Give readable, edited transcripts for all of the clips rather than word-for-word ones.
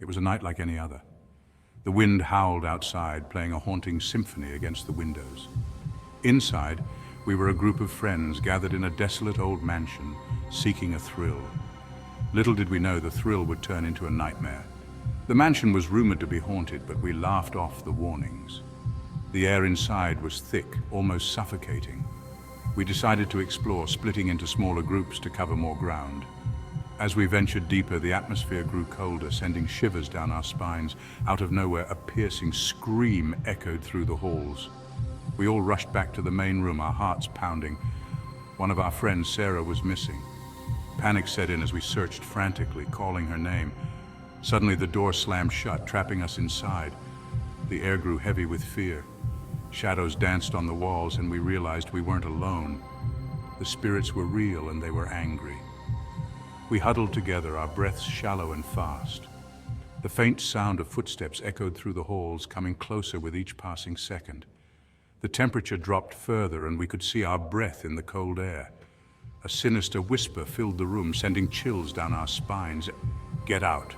It was a night like any other. The wind howled outside, playing a haunting symphony against the windows. Inside, we were a group of friends gathered in a desolate old mansion, seeking a thrill. Little did we know the thrill would turn into a nightmare. The mansion was rumored to be haunted, but we laughed off the warnings. The air inside was thick, almost suffocating. We decided to explore, splitting into smaller groups to cover more ground. As we ventured deeper, the atmosphere grew colder, sending shivers down our spines. Out of nowhere, a piercing scream echoed through the halls. We all rushed back to the main room, our hearts pounding. One of our friends, Sarah, was missing. Panic set in as we searched frantically, calling her name. Suddenly, the door slammed shut, trapping us inside. The air grew heavy with fear. Shadows danced on the walls, and we realized we weren't alone. The spirits were real, and they were angry. We huddled together, our breaths shallow and fast. The faint sound of footsteps echoed through the halls, coming closer with each passing second. The temperature dropped further, and we could see our breath in the cold air. A sinister whisper filled the room, sending chills down our spines. "Get out,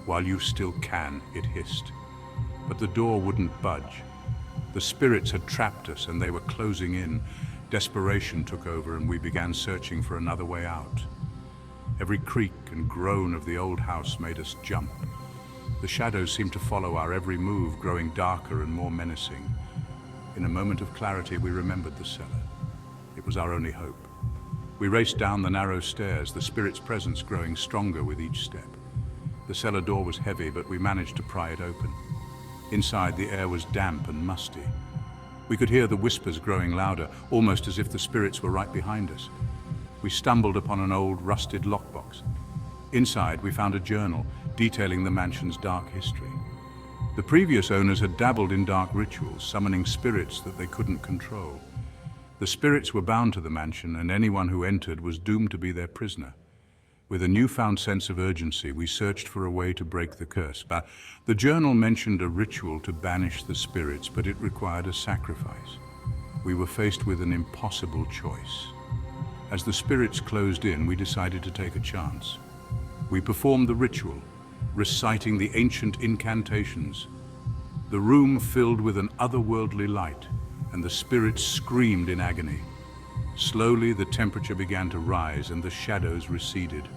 while you still can," it hissed. But the door wouldn't budge. The spirits had trapped us, and they were closing in. Desperation took over, and we began searching for another way out. Every creak and groan of the old house made us jump. The shadows seemed to follow our every move, growing darker and more menacing. In a moment of clarity, we remembered the cellar. It was our only hope. We raced down the narrow stairs, the spirit's presence growing stronger with each step. The cellar door was heavy, but we managed to pry it open. Inside, the air was damp and musty. We could hear the whispers growing louder, almost as if the spirits were right behind us. We stumbled upon an old, rusted lockbox. Inside, we found a journal detailing the mansion's dark history. The previous owners had dabbled in dark rituals, summoning spirits that they couldn't control. The spirits were bound to the mansion, and anyone who entered was doomed to be their prisoner. With a newfound sense of urgency, we searched for a way to break the curse. The journal mentioned a ritual to banish the spirits, but it required a sacrifice. We were faced with an impossible choice. As the spirits closed in, we decided to take a chance. We performed the ritual, reciting the ancient incantations. The room filled with an otherworldly light, and the spirits screamed in agony. Slowly, the temperature began to rise and the shadows receded.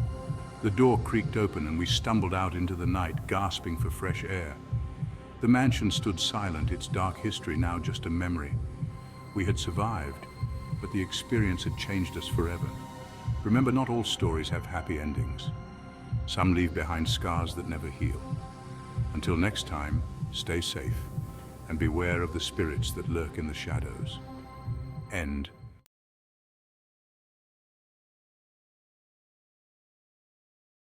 The door creaked open and we stumbled out into the night, gasping for fresh air. The mansion stood silent, its dark history now just a memory. We had survived, but the experience had changed us forever. Remember, not all stories have happy endings. Some leave behind scars that never heal. Until next time, stay safe and beware of the spirits that lurk in the shadows. End.